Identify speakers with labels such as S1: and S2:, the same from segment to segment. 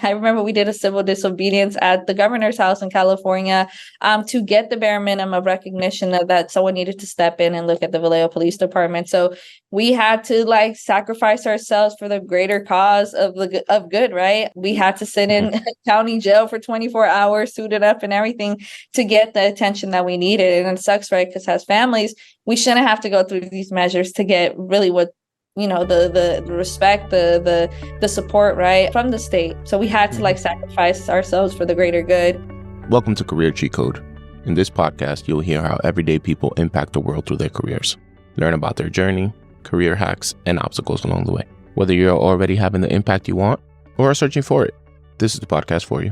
S1: I remember we did a civil disobedience at the governor's house in California to get the bare minimum of recognition of that someone needed to step in and look at the Vallejo Police Department. So we had to like sacrifice ourselves for the greater cause of good, right? We had to sit in county jail for 24 hours, suited up and everything to get the attention that we needed. And it sucks, right? Because as families, we shouldn't have to go through these measures to get really what the respect, the support, right, from the state. So we had to like sacrifice ourselves for the greater good.
S2: Welcome to Career Cheat Code. In this podcast, you'll hear how everyday people impact the world through their careers. Learn about their journey, career hacks, and obstacles along the way. Whether you're already having the impact you want or are searching for it, this is the podcast for you.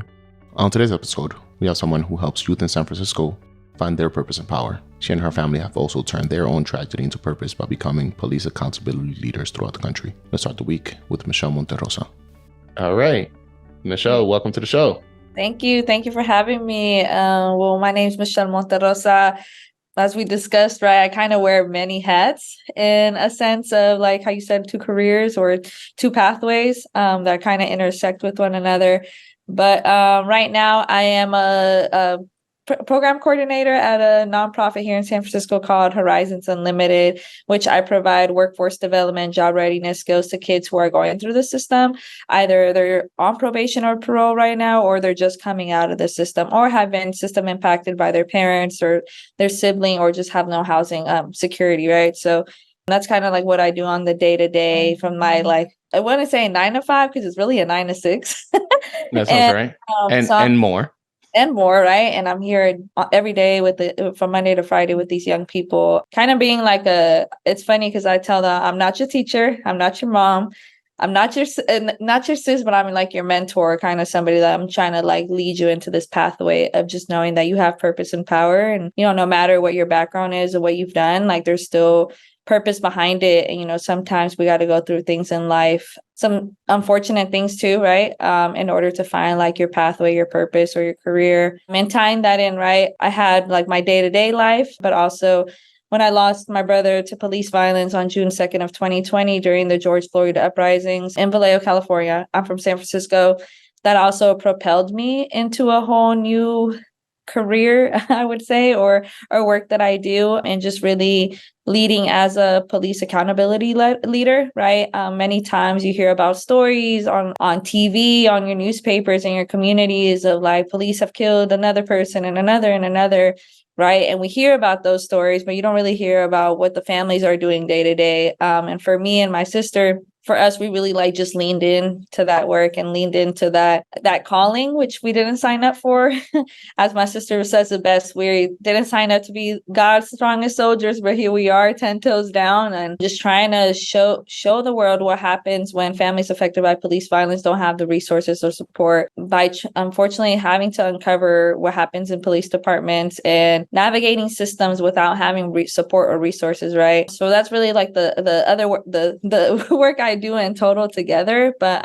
S2: On today's episode, we have someone who helps youth in San Francisco find their purpose and power. She and her family have also turned their own tragedy into purpose by becoming police accountability leaders throughout the country. Let's start the week with Michelle Monterrosa. All right. Michelle, welcome to the show.
S1: Thank you. Thank you for having me. Well, my name is Michelle Monterrosa. As we discussed, right, I kind of wear many hats in a sense of like how you said, two careers or two pathways that kind of intersect with one another. But right now I am a program coordinator at a nonprofit here in San Francisco called Horizons Unlimited, which I provide workforce development, job readiness skills to kids who are going through the system. Either they're on probation or parole right now, or they're just coming out of the system, or have been system impacted by their parents or their sibling, or just have no housing security, right? So that's kind of like what I do on the day-to-day from my, like, I want to say 9 to 5 because it's really a 9 to 6.
S2: That sounds right. And more.
S1: And more, right? And I'm here every day from Monday to Friday with these young people, kind of being like it's funny because I tell them, I'm not your teacher, I'm not your mom, I'm not your sis, but I'm like your mentor, kind of somebody that I'm trying to like lead you into this pathway of just knowing that you have purpose and power. And, no matter what your background is or what you've done, like there's still purpose behind it. And, sometimes we got to go through things in life, some unfortunate things too, right? In order to find like your pathway, your purpose or your career. And tying that in, right? I had like my day-to-day life, but also when I lost my brother to police violence on June 2nd of 2020 during the George Floyd uprisings in Vallejo, California. I'm from San Francisco. That also propelled me into a whole new career, I would say, or work that I do, and just really leading as a police accountability leader, right? Many times you hear about stories on TV, on your newspapers, in your communities of like police have killed another person and another, right? And we hear about those stories, but you don't really hear about what the families are doing day to day. And for me and my sister, for us, we really like just leaned into that work and leaned into that calling, which we didn't sign up for. As my sister says it best, we didn't sign up to be God's strongest soldiers, but here we are 10 toes down and just trying to show the world what happens when families affected by police violence don't have the resources or support, by unfortunately having to uncover what happens in police departments and navigating systems without having support or resources, right? So that's really like the other work, the work I do in total together, but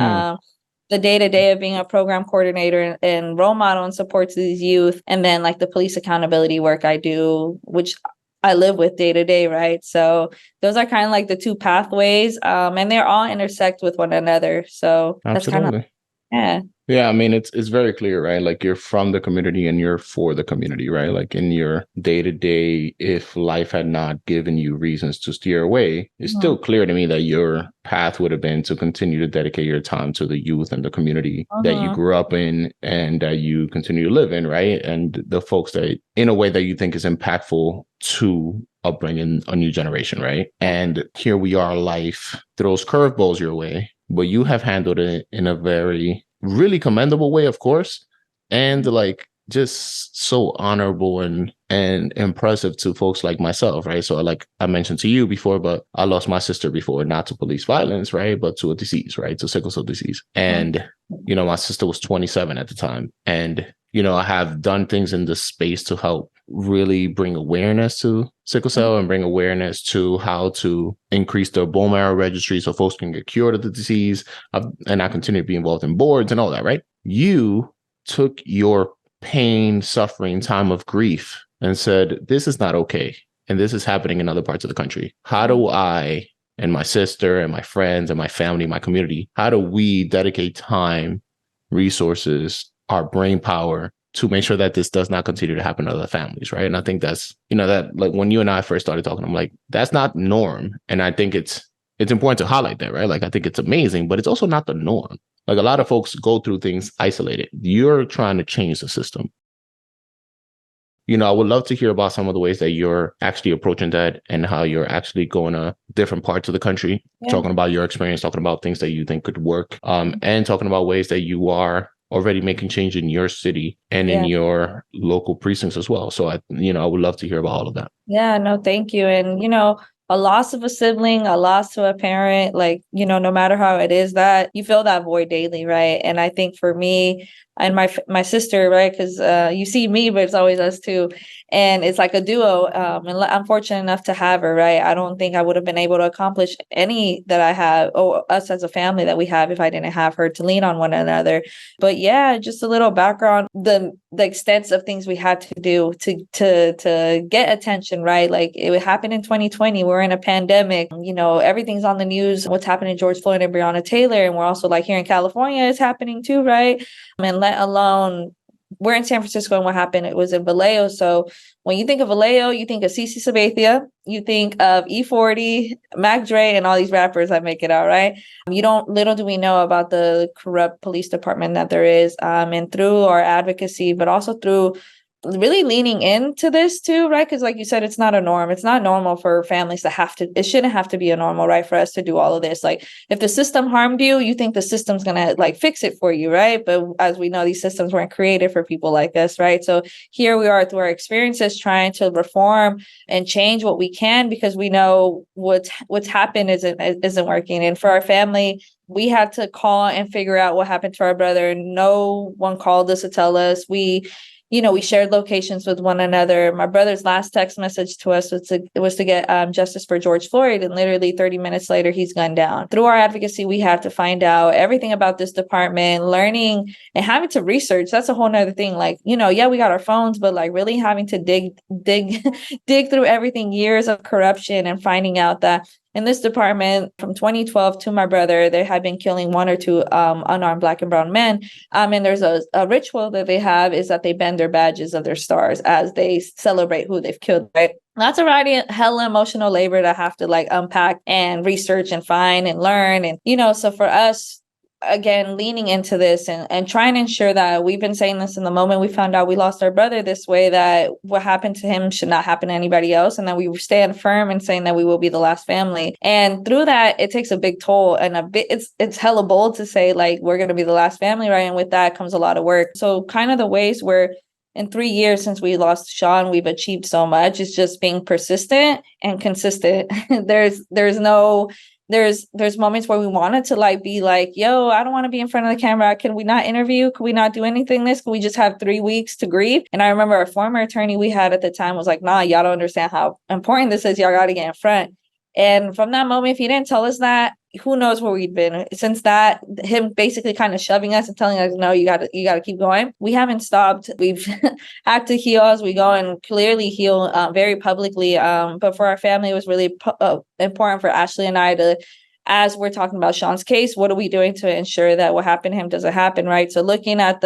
S1: the day-to-day of being a program coordinator and role model and support to these youth, and then like the police accountability work I do, which I live with day to day, right? So those are kind of like the two pathways, and they're all intersect with one another. So that's kind of, yeah.
S2: Yeah, I mean, it's very clear, right? Like you're from the community and you're for the community, right? Like in your day-to-day, if life had not given you reasons to steer away, it's still clear to me that your path would have been to continue to dedicate your time to the youth and the community that you grew up in and that you continue to live in, right? And the folks that, in a way that you think is impactful to upbringing a new generation, right? And here we are, life throws curveballs your way, but you have handled it in a very really commendable way, of course, and like just so honorable and impressive to folks like myself, right? So like I mentioned to you before, but I lost my sister before, not to police violence, right? But to a disease, right? To sickle cell disease. And, my sister was 27 at the time. And, I have done things in this space to help really bring awareness to sickle cell and bring awareness to how to increase the bone marrow registry so folks can get cured of the disease. And I continue to be involved in boards and all that, right? You took your pain, suffering, time of grief and said, this is not okay. And this is happening in other parts of the country. How do I and my sister and my friends and my family, my community, how do we dedicate time resources, our brain power to make sure that this does not continue to happen to other families, right? And I think that's, that like when you and I first started talking, I'm like, that's not norm. And I think it's important to highlight that, right? Like, I think it's amazing, but it's also not the norm. Like, a lot of folks go through things isolated. You're trying to change the system. I would love to hear about some of the ways that you're actually approaching that and how you're actually going to different parts of the country, talking about your experience, talking about things that you think could work, and talking about ways that you are already making change in your city and in your local precincts as well. So I would love to hear about all of that.
S1: Yeah, no, thank you. And, a loss of a sibling, a loss to a parent, like, no matter how it is, that you feel that void daily, right? And I think for me and my sister, right, because you see me, but it's always us too. And it's like a duo. And I'm fortunate enough to have her, right? I don't think I would have been able to accomplish any that I have, or us as a family that we have, if I didn't have her to lean on one another. But yeah, just a little background, the extent of things we had to do to get attention, right? Like, it happened in 2020. We're in a pandemic, everything's on the news, what's happening to George Floyd and Breonna Taylor. And we're also like here in California, it's happening too, right? And let alone, we're in San Francisco, and what happened, it was in Vallejo. So when you think of Vallejo, you think of CeCe Sabathia, you think of E40, Mac Dre, and all these rappers that make it out, right? Little do we know about the corrupt police department that there is. And through our advocacy, but also through really leaning into this too, right? Because like you said, it's not a norm. It's not normal for families to have to, it shouldn't have to be a normal, right? For us to do all of this. Like, if the system harmed you, you think the system's going to like fix it for you, right? But as we know, these systems weren't created for people like us, right? So here we are through our experiences trying to reform and change what we can, because we know what's happened isn't working. And for our family, we had to call and figure out what happened to our brother. No one called us to tell us. We shared locations with one another. My brother's last text message to us was to get justice for George Floyd. And literally 30 minutes later, he's gunned down. Through our advocacy, we had to find out everything about this department, learning and having to research. That's a whole nother thing. Like, we got our phones, but like really having to dig through everything, years of corruption, and finding out that in this department from 2012 to my brother, they had been killing one or two unarmed Black and brown men. And there's a ritual that they have, is that they bend their badges of their stars as they celebrate who they've killed, right? That's already hella emotional labor to have to like unpack and research and find and learn. And, so for us, again, leaning into this and trying to ensure that, we've been saying this in the moment we found out we lost our brother this way, that what happened to him should not happen to anybody else. And that we stand firm in saying that we will be the last family. And through that, it takes a big toll, and it's hella bold to say like, we're going to be the last family, right? And with that comes a lot of work. So kind of the ways where in 3 years since we lost Sean, we've achieved so much. It's just being persistent and consistent. There's moments where we wanted to like be like, yo, I don't want to be in front of the camera. Can we not interview? Can we not do anything this? Can we just have 3 weeks to grieve? And I remember our former attorney we had at the time was like, nah, y'all don't understand how important this is. Y'all got to get in front. And from that moment, if he didn't tell us that, who knows where we'd been. Since that, him basically kind of shoving us and telling us, no, you got to keep going. We haven't stopped. We've had to heal as we go, and clearly heal very publicly. But for our family, it was really important for Ashley and I to, as we're talking about Sean's case, what are we doing to ensure that what happened to him doesn't happen, right? So looking at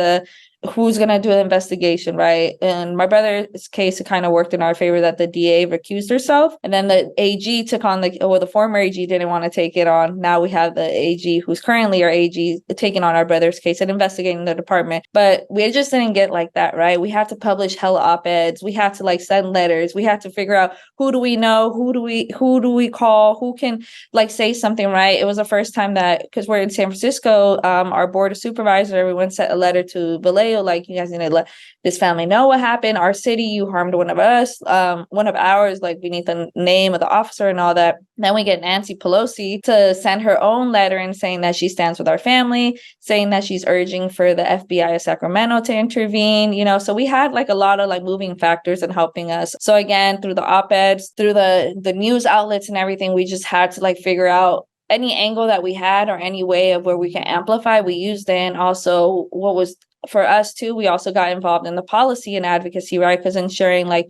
S1: who's going to do the investigation, right? And my brother's case, it kind of worked in our favor that the DA recused herself, and then the AG took on the former AG didn't want to take it on. Now we have the AG, who's currently our AG, taking on our brother's case and investigating the department. But we just didn't get like that, right? We had to publish hella op-eds. We had to like send letters. We had to figure out, who do we know? Who do we call? Who can like say something, right? It was the first time that, because we're in San Francisco, our board of supervisors, everyone sent a letter to Vallejo, like, you guys need to let this family know what happened. Our city, you harmed one of us, one of ours, like we need the name of the officer and all that. Then we get Nancy Pelosi to send her own letter and saying that she stands with our family, saying that she's urging for the FBI of Sacramento to intervene, so we had like a lot of like moving factors in helping us. So again, through the op-eds, through the news outlets and everything, we just had to like figure out any angle that we had or any way of where we can amplify, we used it. And also what was for us too, we also got involved in the policy and advocacy, right? Because ensuring like,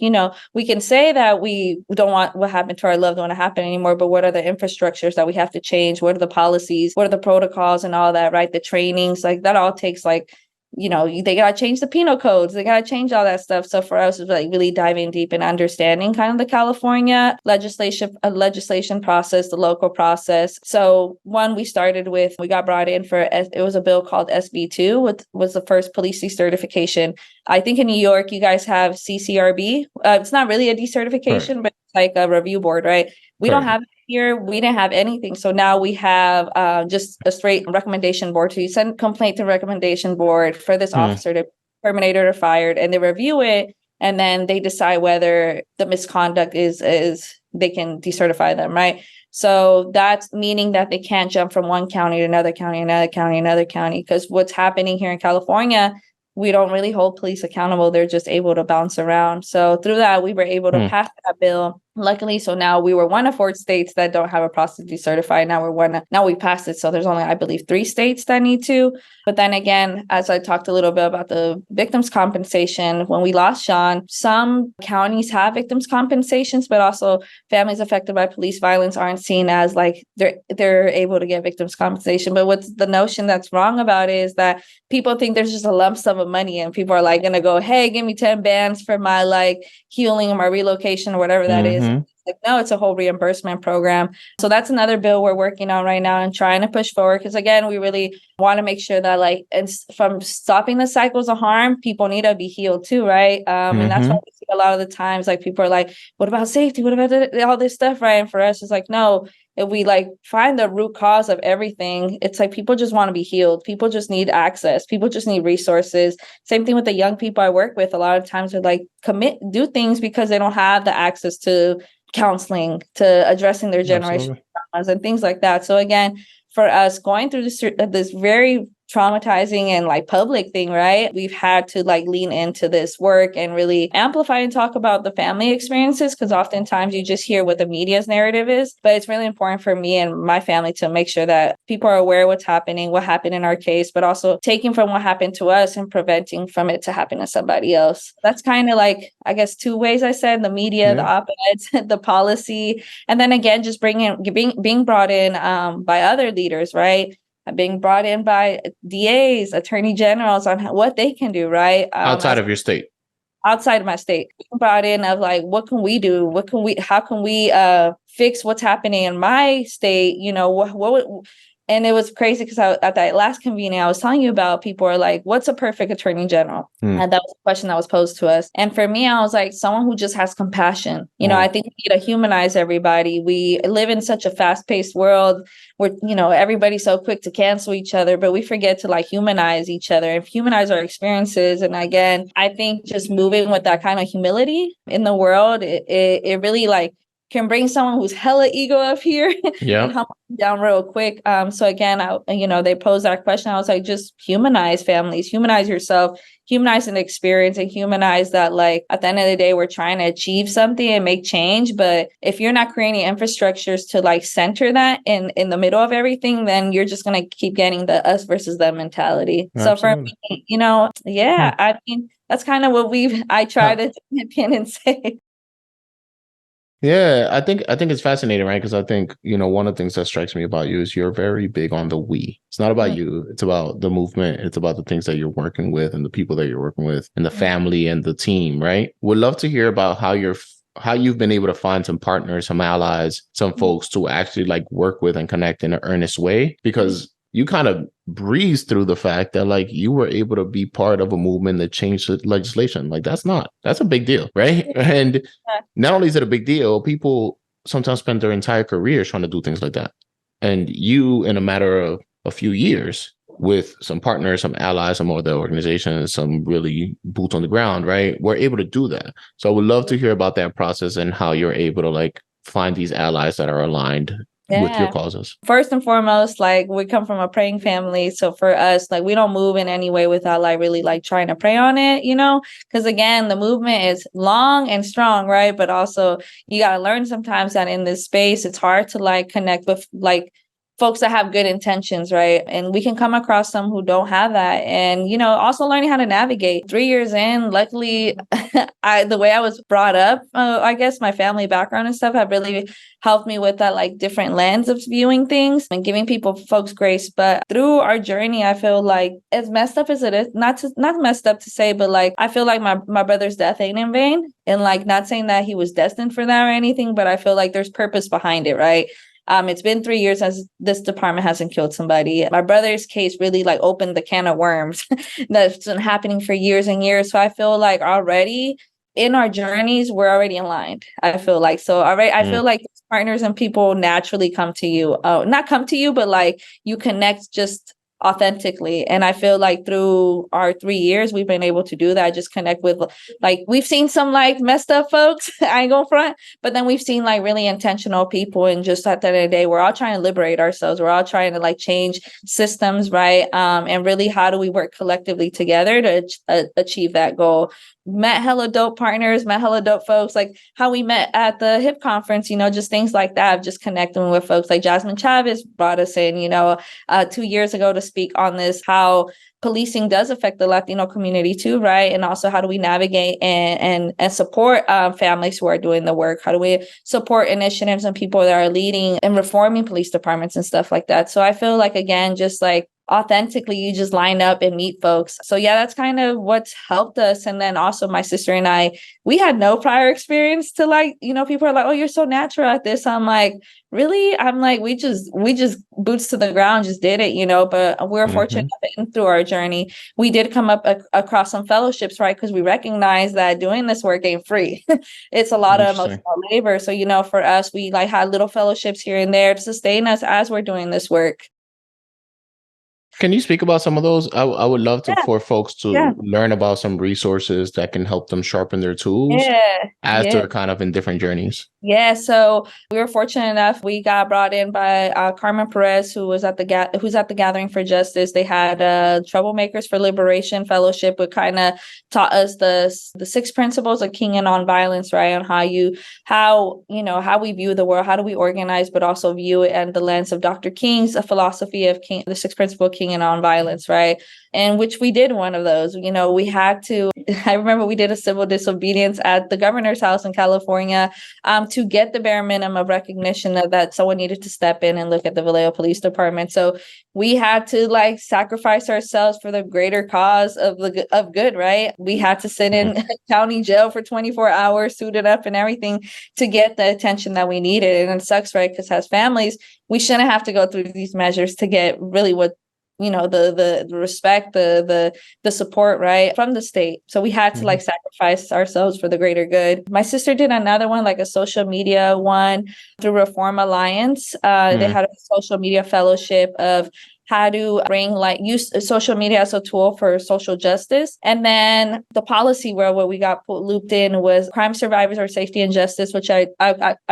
S1: we can say that we don't want what happened to our loved one to happen anymore, but what are the infrastructures that we have to change? What are the policies? What are the protocols and all that, right? The trainings, like that all takes like, they got to change the penal codes. They got to change all that stuff. So for us, it's like really diving deep and understanding kind of the California legislation process, the local process. So one, we got brought in it was a bill called SB2, which was the first police decertification. I think in New York, you guys have CCRB. It's not really a decertification, but it's like a review board, right? We don't have it here. We didn't have anything. So now we have just a straight recommendation board. So you send complaint to recommendation board for this officer to be terminated or fired, and they review it. And then they decide whether the misconduct is they can decertify them, right? So that's meaning that they can't jump from one county to another county, another county, another county. Because what's happening here in California, we don't really hold police accountable. They're just able to bounce around. So through that, we were able to pass that bill. Luckily, so now we were one of 4 states that don't have a process decertified. Now we passed it. So there's only, I believe, 3 states that need to. But then again, as I talked a little bit about the victims' compensation, when we lost Sean, some counties have victims' compensations, but also families affected by police violence aren't seen as like they're able to get victims' compensation. But what's the notion that's wrong about it is that people think there's just a lump sum of money, and people are like going to go, hey, give me 10 bands for my like healing or my relocation or whatever that is. Like, no, it's a whole reimbursement program. So that's another bill we're working on right now and trying to push forward. Because again, we really want to make sure that like, and from stopping the cycles of harm, people need to be healed too, right? And that's why we see a lot of the times like people are like, what about safety? What about all this stuff, right? And for us, it's like, no, if we like find the root cause of everything, it's like people just want to be healed. People just need access. People just need resources. Same thing with the young people I work with. A lot of times they're like do things because they don't have the access to counseling, to addressing their generational traumas and things like that. So again, for us going through this very traumatizing and like public thing, right? We've had to like lean into this work and really amplify and talk about the family experiences, because oftentimes you just hear what the media's narrative is. But it's really important for me and my family to make sure that people are aware of what's happening, what happened in our case, but also taking from what happened to us and preventing from it to happen to somebody else. That's kind of like, I guess, 2 ways I said: the media, the op-eds, the policy, and then again, just being brought in by other leaders, right? Being brought in by DAs, attorney generals on what they can do, right?
S2: Outside of your state.
S1: Outside of my state. Brought in of like, what can we do? How can we fix what's happening in my state? And it was crazy because at that last convening I was telling you about, people are like, what's a perfect attorney general? And that was a question that was posed to us. And for me, I was like, someone who just has compassion. I think we need to humanize everybody. We live in such a fast-paced world where, everybody's so quick to cancel each other, but we forget to like humanize each other and humanize our experiences. And again, I think just moving with that kind of humility in the world, it really like can bring someone who's hella ego up here and humble down real quick. So again, they posed that question. I was like, just humanize families, humanize yourself, humanize an experience, and humanize that, like, at the end of the day, we're trying to achieve something and make change. But if you're not creating infrastructures to like center that in the middle of everything, then you're just going to keep getting the us versus them mentality. Absolutely. So for me, I mean, that's kind of what I try to champion and say.
S2: Yeah, I think it's fascinating, right? Because I think, one of the things that strikes me about you is you're very big on the we. It's not about you. It's about the movement. It's about the things that you're working with and the people that you're working with and the family and the team, right? Would love to hear about how you've been able to find some partners, some allies, some folks to actually like work with and connect in an earnest way, because you kind of breeze through the fact that like you were able to be part of a movement that changed the legislation. Like that's a big deal, right? And not only is it a big deal, people sometimes spend their entire career trying to do things like that. And you, in a matter of a few years, with some partners, some allies, some other organizations, some really boots on the ground, right, we're able to do that. So I would love to hear about that process and how you're able to like find these allies that are aligned with your causes.
S1: First and foremost, like, we come from a praying family. So for us, like, we don't move in any way without like really like trying to pray on it, because again, the movement is long and strong, right? But also you got to learn sometimes that in this space, it's hard to like connect with like folks that have good intentions, right? And we can come across some who don't have that. And, also learning how to navigate. 3 years in, luckily, the way I was brought up, I guess my family background and stuff have really helped me with that like different lens of viewing things and giving folks grace. But through our journey, I feel like as messed up as it is, not messed up to say, but like I feel like my brother's death ain't in vain. And like not saying that he was destined for that or anything, but I feel like there's purpose behind it, right? It's been 3 years as this department hasn't killed somebody. My brother's case really like opened the can of worms that's been happening for years and years. So I feel like already in our journeys, we're already aligned. I feel like so already. I feel like partners and people naturally come to you. Not come to you, but like you connect just authentically. And I feel like through our 3 years, we've been able to do that. Just connect with like we've seen some like messed up folks. I ain't going front, but then we've seen like really intentional people. And just at the end of the day, we're all trying to liberate ourselves. We're all trying to like change systems, right? And really, how do we work collectively together to achieve that goal? Met hella dope partners, met hella dope folks, like how we met at the HIP conference, just things like that, just connecting with folks like Jasmine Chavez brought us in, 2 years ago to speak on this, how policing does affect the Latino community too, right? And also how do we navigate and support families who are doing the work? How do we support initiatives and people that are leading and reforming police departments and stuff like that? So I feel like, again, just like authentically, you just line up and meet folks. So yeah, that's kind of what's helped us. And then also my sister and I, we had no prior experience to like, people are like, oh, you're so natural at this. I'm like, really? I'm like, we just boots to the ground, just did it, but we're fortunate enough through our journey. We did come up across some fellowships, right? Because we recognize that doing this work ain't free. It's a lot of emotional labor. So, for us, we like had little fellowships here and there to sustain us as we're doing this work.
S2: Can you speak about some of those? I would love for folks to learn about some resources that can help them sharpen their tools as they're kind of in different journeys.
S1: Yeah, so we were fortunate enough. We got brought in by Carmen Perez, who's at the Gathering for Justice. They had Troublemakers for Liberation Fellowship, which kind of taught us the 6 principles of King and Nonviolence, right? On how we view the world, how do we organize, but also view it and the lens of Dr. King's philosophy of the 6 principles of King and Nonviolence, right? And which we did one of those. We had to. I remember we did a civil disobedience at the governor's house in California. To get the bare minimum of recognition that someone needed to step in and look at the Vallejo Police Department. So we had to like sacrifice ourselves for the greater cause of good, right? We had to sit in county jail for 24 hours, suited up and everything to get the attention that we needed. And it sucks, right? Because as families, we shouldn't have to go through these measures to get really what the respect, the support, right, from the state. So we had to like sacrifice ourselves for the greater good. My sister did another one, like a social media one through Reform Alliance. They had a social media fellowship of how to use social media as a tool for social justice. And then the policy where we got looped in was Crime Survivors or Safety and Justice, which I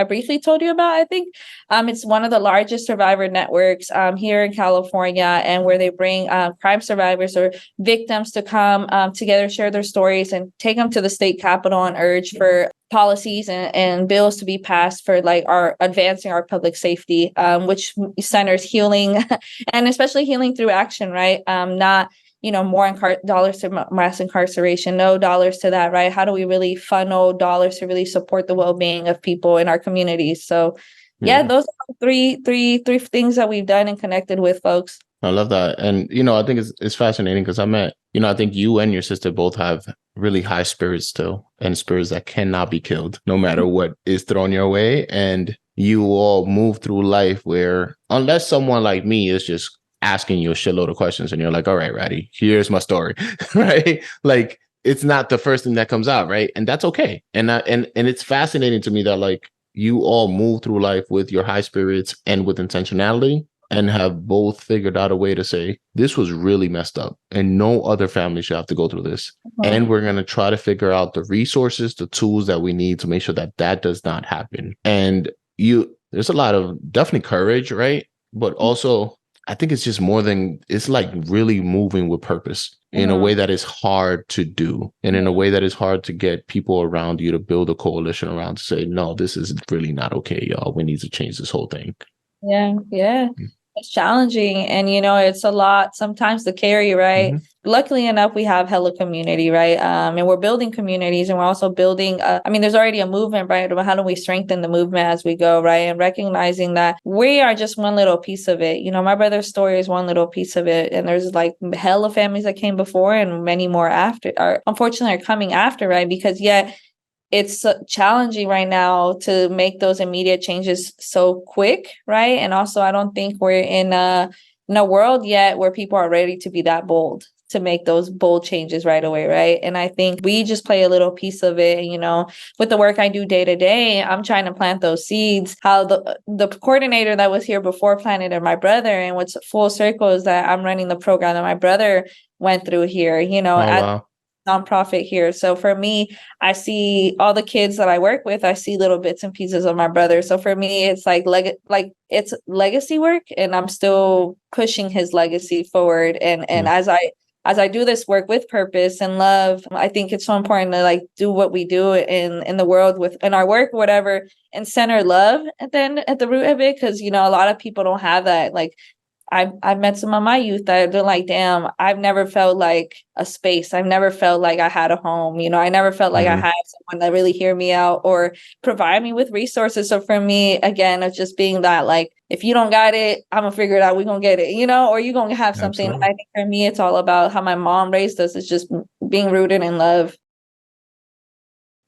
S1: briefly told you about, I think. It's one of the largest survivor networks here in California, and where they bring crime survivors or victims to come together, share their stories, and take them to the state capitol and urge for policies and bills to be passed for like advancing our public safety, which centers healing and especially healing through action, right? Not more dollars to mass incarceration, no dollars to that, right? How do we really funnel dollars to really support the well-being of people in our communities? So those are three things that we've done and connected with folks.
S2: I love that. And, I think it's fascinating because I think you and your sister both have really high spirits still, and spirits that cannot be killed no matter what is thrown your way. And you all move through life where, unless someone like me is just asking you a shitload of questions and you're like, all right, Radhy, here's my story, right? Like, it's not the first thing that comes out, right? And that's okay. And it's fascinating to me that like you all move through life with your high spirits and with intentionality, and have both figured out a way to say, this was really messed up and no other family should have to go through this. And we're going to try to figure out the resources, the tools that we need to make sure that that does not happen. And there's a lot of definitely courage, right? But also, I think it's just it's like really moving with purpose in a way that is hard to do, and in a way that is hard to get people around you to build a coalition around to say, no, this is really not okay, y'all. We need to change this whole thing.
S1: Yeah. It's challenging, and it's a lot sometimes to carry, right? Luckily enough, we have hella community, right? And we're building communities, and we're also building there's already a movement, right? About how do we strengthen the movement as we go, right? And recognizing that we are just one little piece of it. My brother's story is one little piece of it, and there's like hella families that came before and many more after, are unfortunately are coming after, right? Because it's challenging right now to make those immediate changes so quick, right? And also, I don't think we're in a world yet where people are ready to be that bold to make those bold changes right away, right? And I think we just play a little piece of it. With the work I do day to day, I'm trying to plant those seeds. How the coordinator that was here before planted it, my brother, and what's full circle is that I'm running the program that my brother went through here.
S2: Oh,
S1: At
S2: wow.
S1: nonprofit here. So for me, I see all the kids that I work with, I see little bits and pieces of my brother. So for me, it's like it's legacy work, and I'm still pushing his legacy forward. And as I do this work with purpose and love, I think it's so important to like do what we do in the world with in our work, whatever, and center love at the root of it. Cause a lot of people don't have that. Like I've met some of my youth that they're like, damn, I've never felt like a space. I've never felt like I had a home. I never felt like I had someone that really hear me out or provide me with resources. So for me, again, it's just being that like, if you don't got it, I'm gonna figure it out. We're gonna get it, or you're gonna have something. And I think for me, it's all about how my mom raised us. It's just being rooted in love.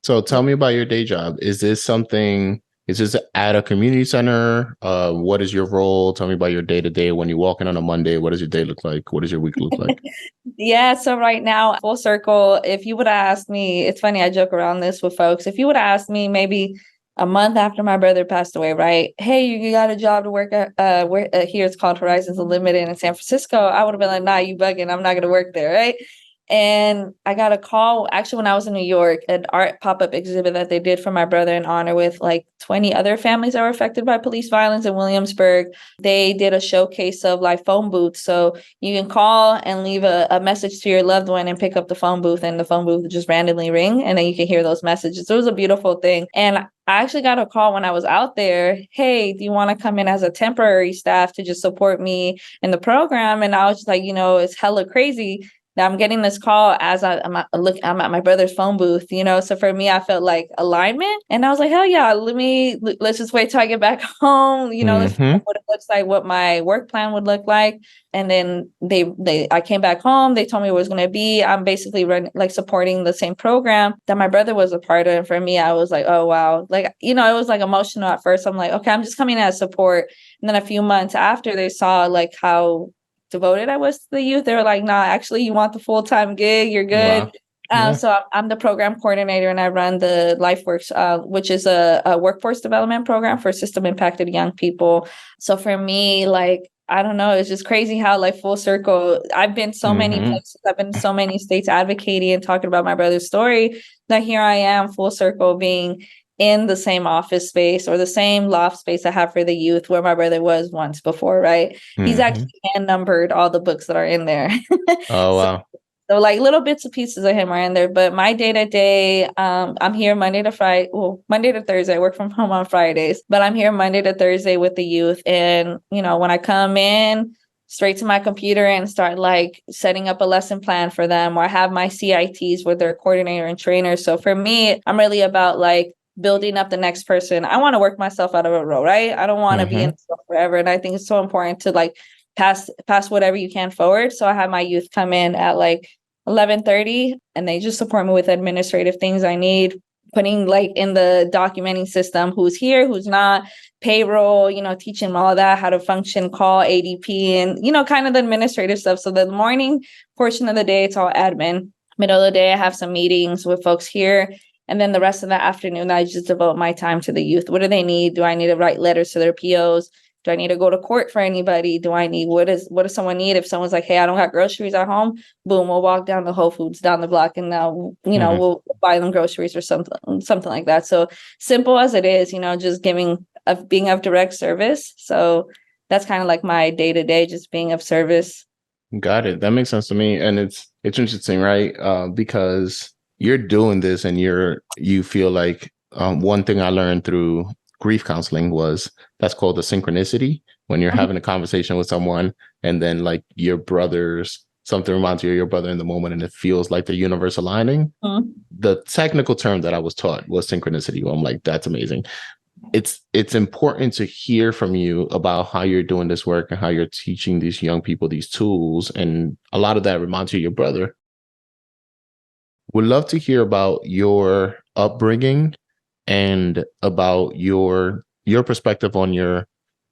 S2: So tell me about your day job. Is this at a community center? What is your role? Tell me about your day to day when you walk in on a Monday. What does your day look like? What does your week look like?
S1: Yeah, so right now, full circle, if you would have asked me, it's funny, I joke around this with folks. If you would have asked me maybe a month after my brother passed away, right? Hey, you got a job to work at here, it's called Horizons Unlimited in San Francisco. I would have been like, nah, you bugging. I'm not gonna work there, right? And I got a call actually when I was in New York, an art pop-up exhibit that they did for my brother in honor with like 20 other families that were affected by police violence in Williamsburg. They did a showcase of like phone booths. So you can call and leave a message to your loved one and pick up the phone booth, and the phone booth would just randomly ring, and then you can hear those messages. So it was a beautiful thing. And I actually got a call when I was out there. Hey, do you want to come in as a temporary staff to just support me in the program? And I was just like, it's hella crazy that I'm getting this call as I'm at my brother's phone booth, So for me, I felt like alignment, and I was like, hell yeah, let's just wait till I get back home. Let's see what it looks like, what my work plan would look like. And then I came back home. They told me what it was going to be. I'm basically supporting the same program that my brother was a part of. And for me, I was like, oh, wow. Like, it was like emotional at first. I'm like, okay, I'm just coming as support. And then a few months after, they saw like how devoted I was to the youth. They were like, nah, actually, you want the full-time gig, you're good. Wow. Yeah. So I'm the program coordinator, and I run the LifeWorks, which is a workforce development program for system impacted young people. So for me, like, I don't know, it's just crazy how like full circle, I've been so many places, I've been so many states advocating and talking about my brother's story, that here I am full circle being in the same office space or the same loft space I have for the youth where my brother was once before, right? He's actually hand numbered all the books that are in there.
S2: Oh, wow.
S1: So like little bits and pieces of him are in there. But my day to day, I'm here Monday to Friday. Well, Monday to Thursday. I work from home on Fridays, but I'm here Monday to Thursday with the youth. And, when I come in, straight to my computer and start like setting up a lesson plan for them, or I have my CITs with their coordinator and trainer. So for me, I'm really about like building up the next person. I want to work myself out of a role, right? I don't want to be in this forever. And I think it's so important to like pass whatever you can forward. So I have my youth come in at like 11:30, and they just support me with administrative things I need, putting like in the documenting system who's here, who's not, payroll, teaching them all that, how to function, call ADP, and kind of the administrative stuff. So the morning portion of the day, it's all admin. Middle of the day, I have some meetings with folks here. And then the rest of the afternoon, I just devote my time to the youth. What do they need? Do I need to write letters to their POs? Do I need to go to court for anybody? What does someone need? If someone's like, hey, I don't got groceries at home, boom, we'll walk down to Whole Foods down the block, and now, we'll buy them groceries or something like that. So simple as it is, just being of direct service. So that's kind of like my day to day, just being of service.
S2: Got it. That makes sense to me. And it's interesting, right? Because you're doing this and you feel like one thing I learned through grief counseling was that's called the synchronicity. when you're having a conversation with someone and then like something reminds you of your brother in the moment and it feels like the universe aligning.
S1: Mm-hmm.
S2: The technical term that I was taught was synchronicity. I'm like, that's amazing. It's important to hear from you about how you're doing this work and how you're teaching these young people these tools. And a lot of that reminds you of your brother. Would love to hear about your upbringing and about your perspective on your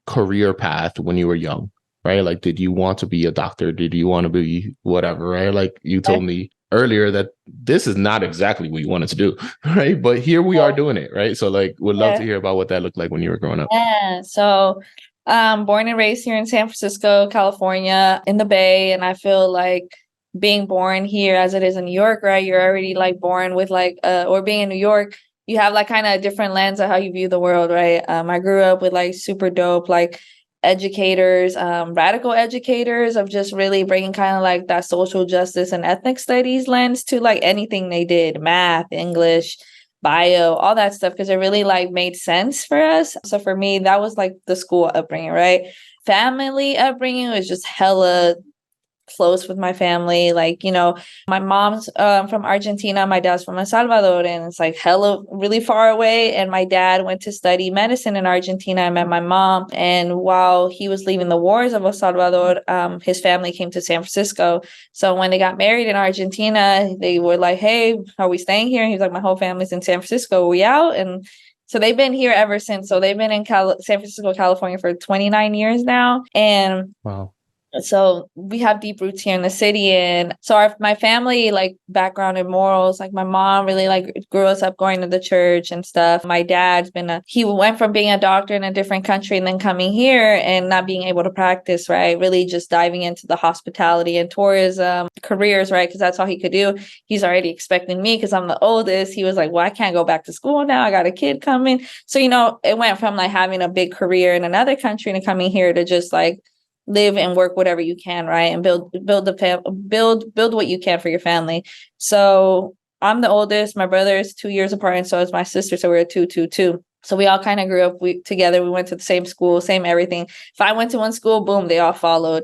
S2: career path when you were young, right? Like, did you want to be a doctor? Did you want to be whatever, right? Like you told me earlier that this is not exactly what you wanted to do, right? But here we are doing it, right? So like, would love to hear about what that looked like when you were growing up.
S1: Yeah. So born and raised here in San Francisco, California, in the Bay. And I feel like being born here as it is in New York, right? You're already like born with like, or being in New York, you have like kind of a different lens of how you view the world, right? I grew up with like super dope, like educators, radical educators of just really bringing kind of like that social justice and ethnic studies lens to like anything they did, math, English, bio, all that stuff, because it really like made sense for us. So for me, that was like the school upbringing, right? Family upbringing was just hella close with my family. Like, you know, my mom's from Argentina, my dad's from El Salvador, and it's like hella really far away. And my dad went to study medicine in Argentina. I met my mom, and while he was leaving the wars of El Salvador, his family came to San Francisco. So when they got married in Argentina, they were like, "Hey, are we staying here?" And he was like, "My whole family's in San Francisco. Are we out?" And so they've been here ever since. So they've been in San Francisco, California for 29 years now. And
S2: wow.
S1: So we have deep roots here in the city. And so my family, like background and morals, like my mom really like grew us up going to the church and stuff. My dad's he went from being a doctor in a different country and then coming here and not being able to practice, right? Really just diving into the hospitality and tourism careers, right? Because that's all he could do. He's already expecting me because I'm the oldest. He was like, well, I can't go back to school now. I got a kid coming. So, you know, it went from like having a big career in another country to coming here to just like live and work whatever you can, right? And build what you can for your family. So I'm the oldest. My brother is 2 years apart, and so is my sister. So we're 2-2-2. So we all kind of grew up together. We went to the same school, same everything. If I went to one school, boom, they all followed.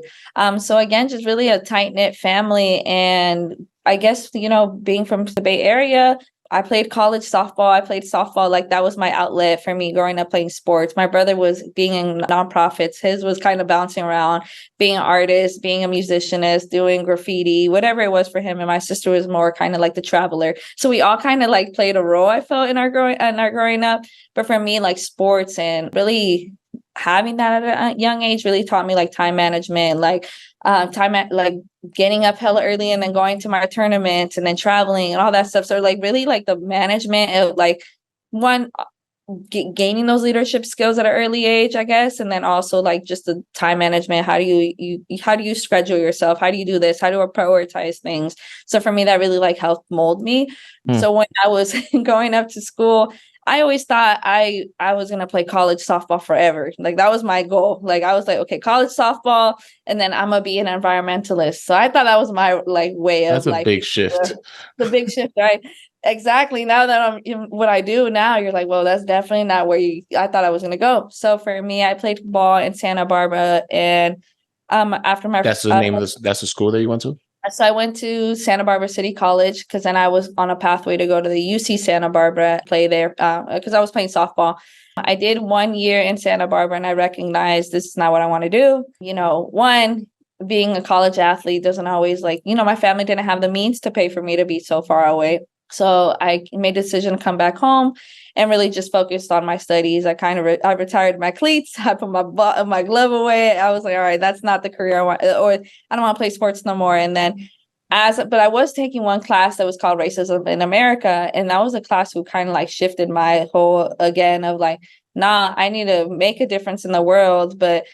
S1: So again, just really a tight-knit family. And I guess, you know, being from the Bay Area, I played college softball. I played softball. Like that was my outlet for me growing up playing sports. My brother was being in nonprofits. His was kind of bouncing around, being an artist, being a musicianist, doing graffiti, whatever it was for him. And my sister was more kind of like the traveler. So we all kind of like played a role, I felt, in our growing up. But for me, like sports and really having that at a young age really taught me like time management, like like getting up hella early and then going to my tournaments and then traveling and all that stuff. So like really like the management of like gaining those leadership skills at an early age, I guess. And then also like just the time management. How do you schedule yourself? How do you do this? How do I prioritize things? So for me, that really like helped mold me. So when I was going up to school, I always thought I was going to play college softball forever. Like that was my goal. Like I was like, okay, college softball, and then I'm going to be an environmentalist. So I thought that was my like way of
S2: That's a
S1: like
S2: big shift.
S1: The big shift, right? Exactly. Now that I'm in what I do now, you're like, well, that's definitely not where I thought I was going to go. So for me, I played ball in Santa Barbara, and after my
S2: that's the name of that's the school that you went to.
S1: So I went to Santa Barbara City College because then I was on a pathway to go to the UC Santa Barbara, play there because I was playing softball. I did 1 year in Santa Barbara and I recognized this is not what I want to do. You know, one, being a college athlete doesn't always like, you know, my family didn't have the means to pay for me to be so far away. So I made a decision to come back home and really just focused on my studies. I kind of I retired my cleats. I put my glove away. I was like, all right, that's not the career I want, or I don't want to play sports no more. And then but I was taking one class that was called Racism in America. And that was a class who kind of like shifted my whole again of like, nah, I need to make a difference in the world, but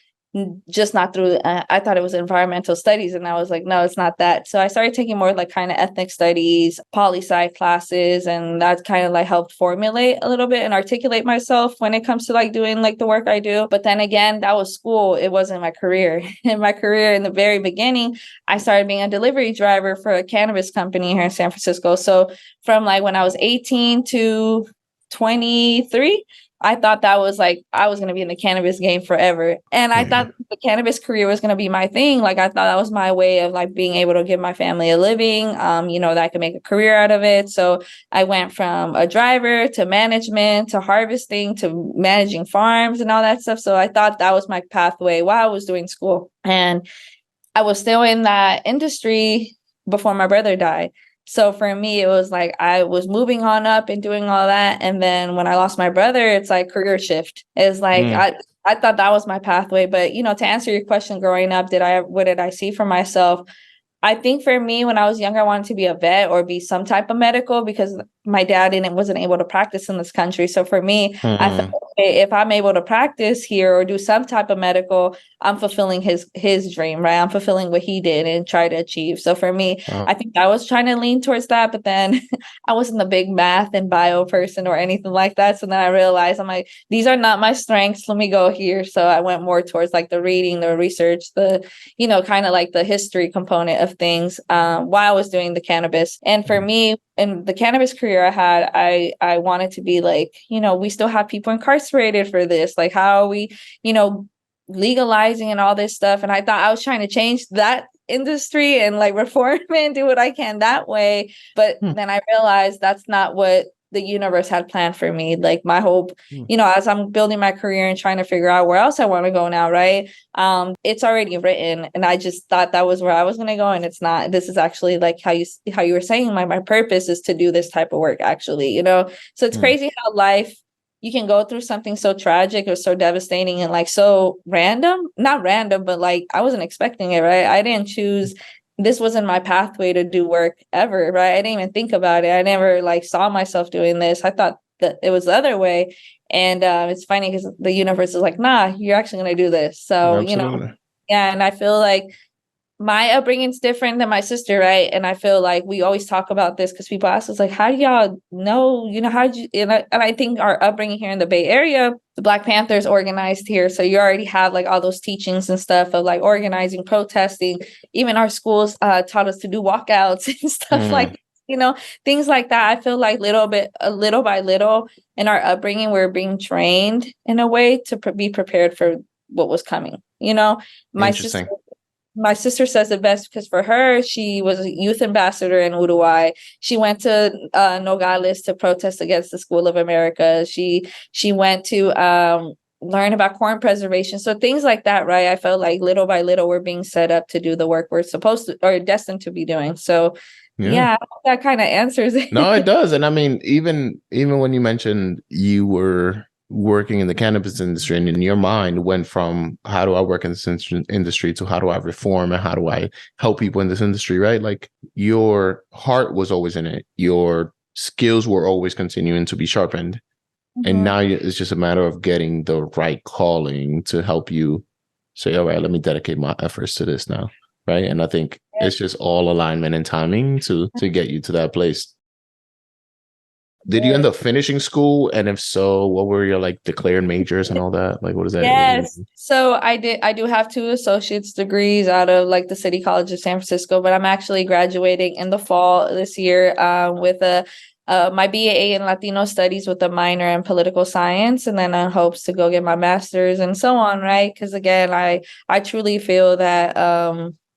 S1: just not through I thought it was environmental studies, and I was like, no, it's not that. So I started taking more like kind of ethnic studies, poli-sci classes, and that kind of like helped formulate a little bit and articulate myself when it comes to like doing like the work I do. But then again, that was school. It wasn't my career. In my career in the very beginning, I started being a delivery driver for a cannabis company here in San Francisco. So from like when I was 18 to 23, I thought that was like, I was going to be in the cannabis game forever. And I thought the cannabis career was going to be my thing. Like, I thought that was my way of like being able to give my family a living, that I could make a career out of it. So I went from a driver to management to harvesting to managing farms and all that stuff. So I thought that was my pathway while I was doing school. And I was still in that industry before my brother died. So for me, it was like I was moving on up and doing all that. And then when I lost my brother, it's like career shift. It's like I thought that was my pathway. But to answer your question, growing up, what did I see for myself? I think for me, when I was younger, I wanted to be a vet or be some type of medical because my dad wasn't able to practice in this country. So for me, I felt, okay, if I'm able to practice here or do some type of medical, I'm fulfilling his dream, right? I'm fulfilling what he did and try to achieve. So for me, I think I was trying to lean towards that, but then I wasn't a big math and bio person or anything like that. So then I realized I'm like, these are not my strengths. Let me go here. So I went more towards like the reading, the research, the, kind of like the history component of things while I was doing the cannabis. And for me, in the cannabis career I had, I wanted to be like, we still have people incarcerated for this. Like, how are we, legalizing and all this stuff? And I thought I was trying to change that industry and like reform it and do what I can that way. But then I realized that's not what the universe had planned for me. Like my hope, as I'm building my career and trying to figure out where else I want to go now, right? It's already written, and I just thought that was where I was going to go, and it's not. This is actually like how you were saying. My purpose is to do this type of work, actually. So it's crazy how life. You can go through something so tragic or so devastating and like so random, not random, but like I wasn't expecting it, right? I didn't choose. This wasn't my pathway to do work ever, right? I didn't even think about it. I never like saw myself doing this. I thought that it was the other way. And it's funny because the universe is like, nah, you're actually going to do this. So,
S2: Absolutely.
S1: Yeah. And I feel like my upbringing's different than my sister, right? And I feel like we always talk about this because people ask us like, how do y'all know, how did you, and I think our upbringing here in the Bay Area, the Black Panthers organized here. So you already have like all those teachings and stuff of like organizing, protesting. Even our schools taught us to do walkouts and stuff like, things like that. I feel like little by little in our upbringing, we're being trained in a way to be prepared for what was coming. My sister says it best because for her, she was a youth ambassador in Uruguay. She went to Nogales to protest against the School of America. She went to learn about corn preservation. So things like that, right? I felt like little by little, we're being set up to do the work we're supposed to or destined to be doing. So yeah, that kind of answers it.
S2: No, it does. And I mean, even when you mentioned you were working in the cannabis industry and in your mind went from how do I work in this industry to how do I reform and how do I help people in this industry, right? Like your heart was always in it. Your skills were always continuing to be sharpened. And now it's just a matter of getting the right calling to help you say, all right, let me dedicate my efforts to this now. Right. And I think it's just all alignment and timing to get you to that place. Did you end up finishing school? And if so, what were your like declared majors and all that? Like, what is that?
S1: Yes. So I do have 2 associate's degrees out of like the City College of San Francisco, but I'm actually graduating in the fall this year with my BA in Latino Studies with a minor in political science, and then in hopes to go get my master's and so on, right? Because again, I truly feel that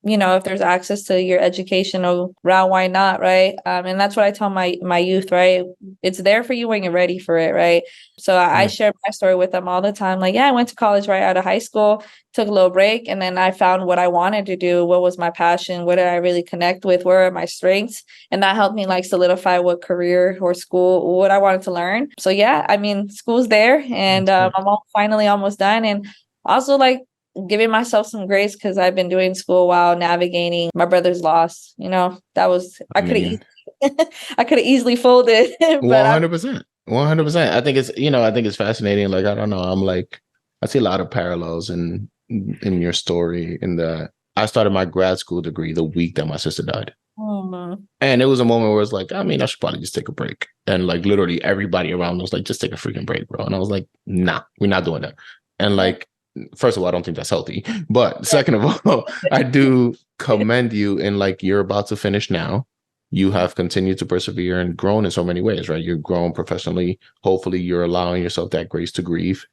S1: if there's access to your educational route, why not, right? And that's what I tell my youth, right? It's there for you when you're ready for it, right? So I share my story with them all the time. Like, yeah, I went to college right out of high school, took a little break, and then I found what I wanted to do. What was my passion? What did I really connect with? Where are my strengths? And that helped me like solidify what career or school, what I wanted to learn. So yeah, I mean, school's there, and I'm finally almost done. And also like giving myself some grace because I've been doing school while navigating my brother's loss. That was I could have easily folded.
S2: 100%. 100%. I think it's fascinating. Like, I don't know. I'm like, I see a lot of parallels in your story in that I started my grad school degree the week that my sister died. And it was a moment where it's like, I mean, I should probably just take a break. And like literally everybody around me was like, just take a freaking break, bro. And I was like, nah, we're not doing that. And like, first of all, I don't think that's healthy. But second of all, I do commend you in like you're about to finish now. you have continued to persevere and grown in so many ways, right? You're grown professionally. Hopefully you're allowing yourself that grace to grieve.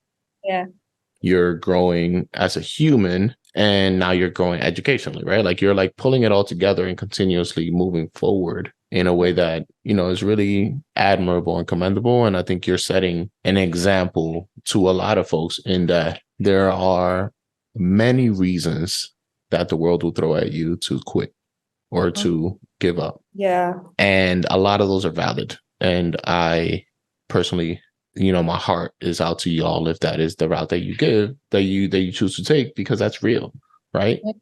S1: Yeah.
S2: You're growing as a human, and now you're growing educationally, right? Like you're like pulling it all together and continuously moving forward in a way that, you know, is really admirable and commendable. And I think you're setting an example to a lot of folks in that there are many reasons that the world will throw at you to quit or to give up.
S1: Yeah.
S2: And a lot of those are valid. And I personally, you know, my heart is out to y'all if that is the route that you give, that you choose to take, because that's real, right?
S1: Yeah.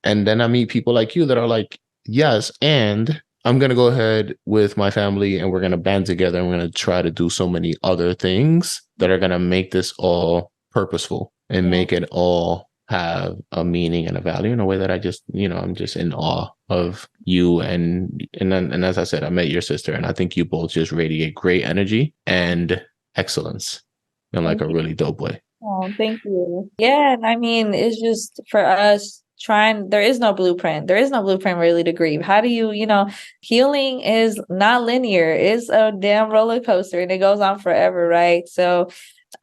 S2: And then I meet people like you that are like, yes, and I'm going to go ahead with my family and we're going to band together and we're going to try to do so many other things that are going to make this all purposeful and make it all have a meaning and a value in a way that I just, you know, I'm just in awe of you. And as I said, I met your sister, and I think you both just radiate great energy and excellence in like a really dope way.
S1: Oh, thank you. Yeah, and I mean, it's just for us there is no blueprint. There is no blueprint really to grieve. How do you, healing is not linear. It's a damn roller coaster and it goes on forever, right? So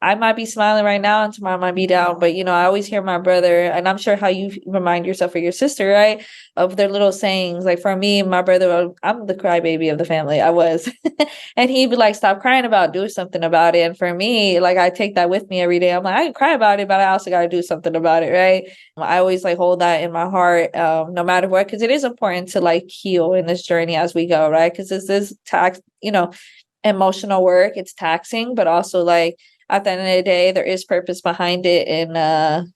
S1: I might be smiling right now and tomorrow I might be down, but I always hear my brother, and I'm sure how you remind yourself or your sister, right, of their little sayings. Like for me, my brother, I'm the crybaby of the family. I was, and he'd be like, "Stop crying about, it, do something about it." And for me, like I take that with me every day. I'm like, I can cry about it, but I also got to do something about it, right? I always like hold that in my heart, no matter what, because it is important to like heal in this journey as we go, right? Because this is emotional work. It's taxing, but also like, at the end of the day, there is purpose behind it. And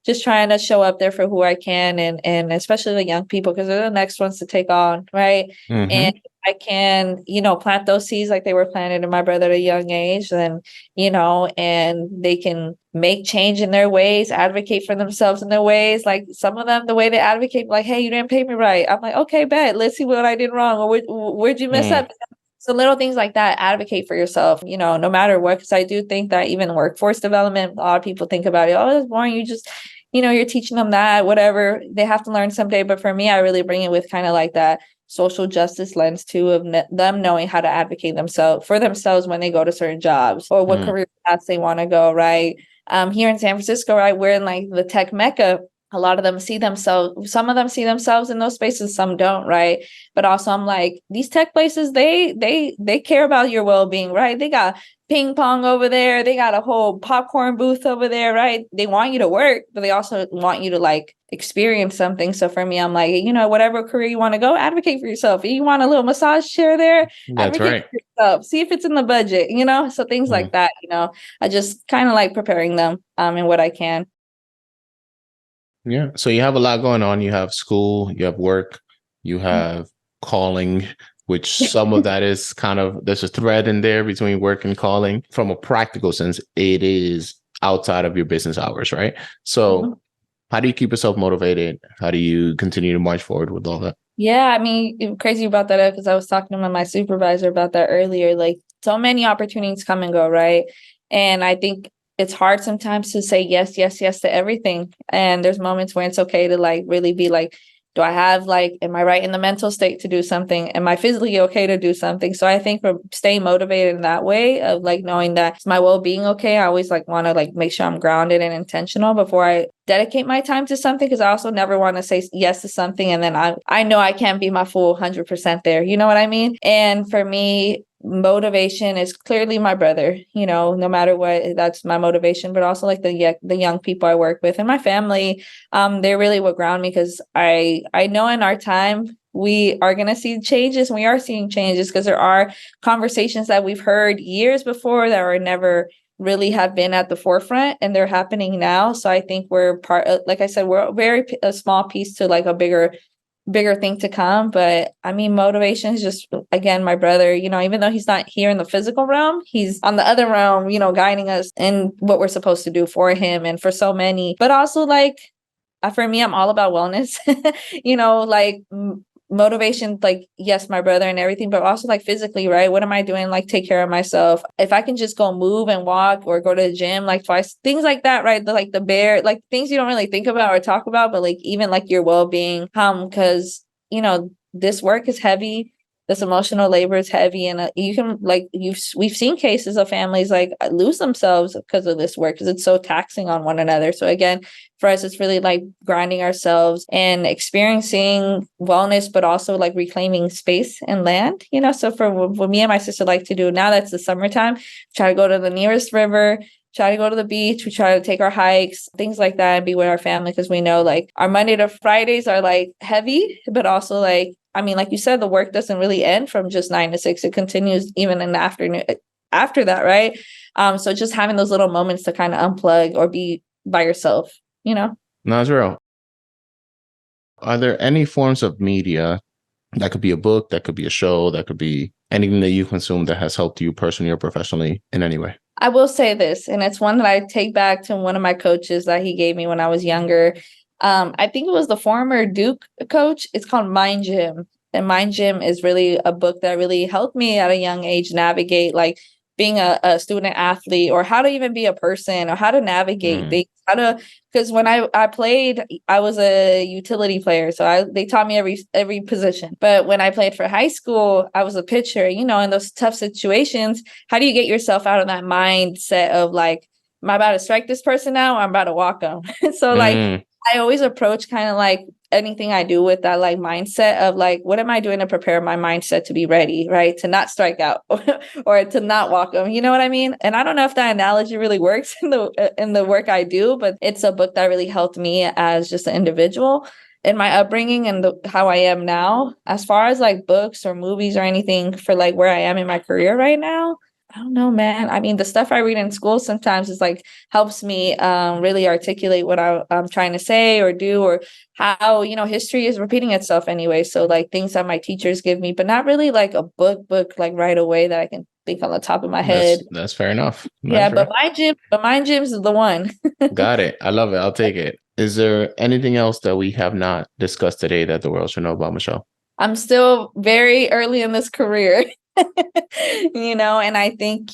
S1: just trying to show up there for who I can, and especially the young people, because they're the next ones to take on, right?
S2: Mm-hmm.
S1: And I can, plant those seeds like they were planted in my brother at a young age, and they can make change in their ways, advocate for themselves in their ways. Like some of them, the way they advocate, like, "Hey, you didn't pay me right." I'm like, "Okay, bet. Let's see what I did wrong, or where'd you mess up?" So little things like that, advocate for yourself, no matter what. Because I do think that even workforce development, a lot of people think about it, "Oh, it's boring. You just, you're teaching them that, whatever. They have to learn someday." But for me, I really bring it with kind of like that social justice lens too, of them knowing how to advocate for themselves when they go to certain jobs or what career paths they want to go, right? Here in San Francisco, right, we're in like the tech mecca. A lot of them some of them see themselves in those spaces, some don't, right? But also I'm like, these tech places, they care about your well-being, right? They got ping pong over there. They got a whole popcorn booth over there, right? They want you to work, but they also want you to like experience something. So for me, I'm like, whatever career you want to go, advocate for yourself. If you want a little massage chair there, advocate for yourself. See if it's in the budget, so things like that, I just kind of like preparing them in what I can.
S2: Yeah. So you have a lot going on. You have school, you have work, you have calling, which some of that is kind of, there's a thread in there between work and calling. From a practical sense, it is outside of your business hours, right? So how do you keep yourself motivated? How do you continue to march forward with all that?
S1: Yeah, I mean, crazy about that because I was talking to my supervisor about that earlier. Like so many opportunities come and go, right? And I think it's hard sometimes to say yes, yes, yes to everything. And there's moments where it's okay to like really be like, do I have like, am I right in the mental state to do something? Am I physically okay to do something? So I think for staying motivated in that way of like knowing that it's my well-being okay, I always like want to like make sure I'm grounded and intentional before I dedicate my time to something, because I also never want to say yes to something and then I know I can't be my full 100% there. You know what I mean? And for me, motivation is clearly my brother, no matter what, that's my motivation, but also like the young people I work with and my family. They're really what ground me, because I know in our time we are going to see changes, and we are seeing changes because there are conversations that we've heard years before that were never really have been at the forefront, and they're happening now. So I think we're part of, like I said, we're a small piece to like a bigger thing to come. But I mean, motivation is just, again, my brother, even though he's not here in the physical realm, he's on the other realm, guiding us in what we're supposed to do for him and for so many. But also like, for me, I'm all about wellness, like motivation, like, yes, my brother and everything, but also like physically, right? What am I doing? Like take care of myself. If I can just go move and walk or go to the gym like twice, things like that, right? Like the bare, like things you don't really think about or talk about, but like even like your well-being, because this work is heavy. This emotional labor is heavy, and you can we've seen cases of families like lose themselves because of this work because it's so taxing on one another. So again, for us, it's really like grinding ourselves and experiencing wellness, but also like reclaiming space and land. So for what me and my sister like to do now, that's the summertime. Try to go to the nearest river. Try to go to the beach. We try to take our hikes, things like that, and be with our family because we know like our Monday to Fridays are like heavy, but also like, I mean, like you said, the work doesn't really end from just 9 to 6. It continues even in the afternoon after that, right? So just having those little moments to kind of unplug or be by yourself,
S2: Nazrel, are there any forms of media that could be a book, that could be a show, that could be anything that you consume that has helped you personally or professionally in any way?
S1: I will say this, and it's one that I take back to one of my coaches that he gave me when I was younger. I think it was the former Duke coach. It's called Mind Gym. And Mind Gym is really a book that really helped me at a young age navigate like being a student athlete or how to even be a person or how to navigate things, because when I played, I was a utility player. So they taught me every position. But when I played for high school, I was a pitcher, in those tough situations, how do you get yourself out of that mindset of like, am I about to strike this person now? Or I'm about to walk them. So like, I always approach kind of like anything I do with that like mindset of like, what am I doing to prepare my mindset to be ready, right? To not strike out or to not walk them. You know what I mean? And I don't know if that analogy really works in the work I do, but it's a book that really helped me as just an individual in my upbringing and how I am now. As far as like books or movies or anything for like where I am in my career right now, I don't know, man. I mean, the stuff I read in school sometimes is like helps me really articulate what I'm trying to say or do, or how, history is repeating itself anyway. So like things that my teachers give me, but not really like a book like right away that I can think on the top of my head.
S2: That's fair enough.
S1: Yeah, but Mind Gyms is the one.
S2: Got it. I love it. I'll take it. Is there anything else that we have not discussed today that the world should know about Michelle?
S1: I'm still very early in this career. And I think,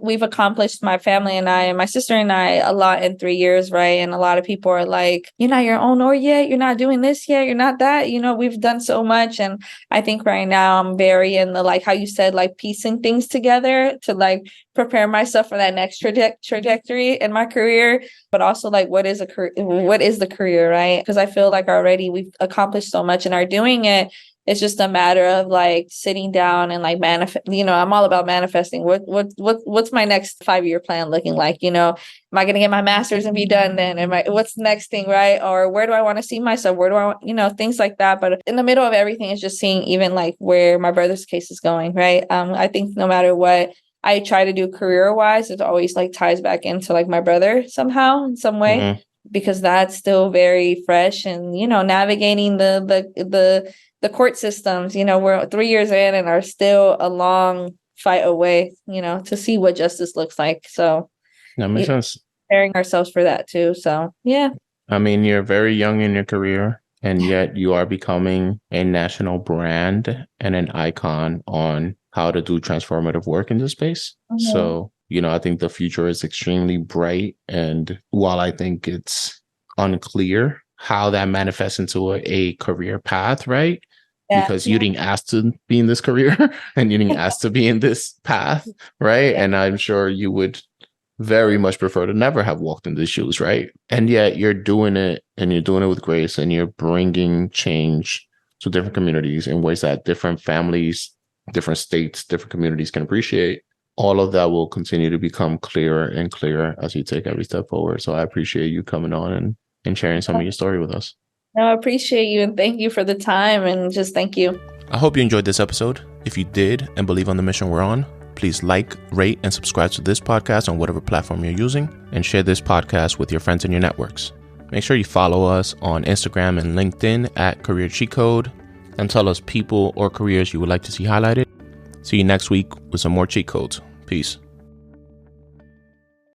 S1: we've accomplished, my family and I and my sister and I, a lot in 3 years, right? And a lot of people are like, you're not your own or yet, you're not doing this yet, you're not that, we've done so much. And I think right now I'm very in the, like how you said, like piecing things together to like prepare myself for that next trajectory in my career, but also like what is the career, right? Because I feel like already we've accomplished so much and are doing it. It's just a matter of like sitting down and like manifest. I'm all about manifesting. What's my next 5-year plan looking like? Am I going to get my master's and be done then? What's the next thing, right? Or where do I want to see myself? Where do I want, things like that. But in the middle of everything is just seeing even like where my brother's case is going, right? I think no matter what I try to do career wise, it always like ties back into like my brother somehow in some way, because that's still very fresh and, navigating the court systems, we're 3 years in and are still a long fight away, to see what justice looks like. So
S2: that makes sense.
S1: Preparing ourselves for that too. So, yeah.
S2: I mean, you're very young in your career, and yet you are becoming a national brand and an icon on how to do transformative work in this space. So, I think the future is extremely bright. And while I think it's unclear how that manifests into a career path, right? Because you didn't ask to be in this career and you didn't ask to be in this path, right? Yeah. And I'm sure you would very much prefer to never have walked in these shoes, right? And yet you're doing it, and you're doing it with grace, and you're bringing change to different communities in ways that different families, different states, different communities can appreciate. All of that will continue to become clearer and clearer as you take every step forward. So I appreciate you coming on and sharing some of your story with us.
S1: No, I appreciate you, and thank you for the time, and just thank you.
S2: I hope you enjoyed this episode. If you did and believe on the mission we're on, please like, rate, and subscribe to this podcast on whatever platform you're using, and share this podcast with your friends and your networks. Make sure you follow us on Instagram and LinkedIn at Career Cheat Code, and tell us people or careers you would like to see highlighted. See you next week with some more cheat codes. Peace.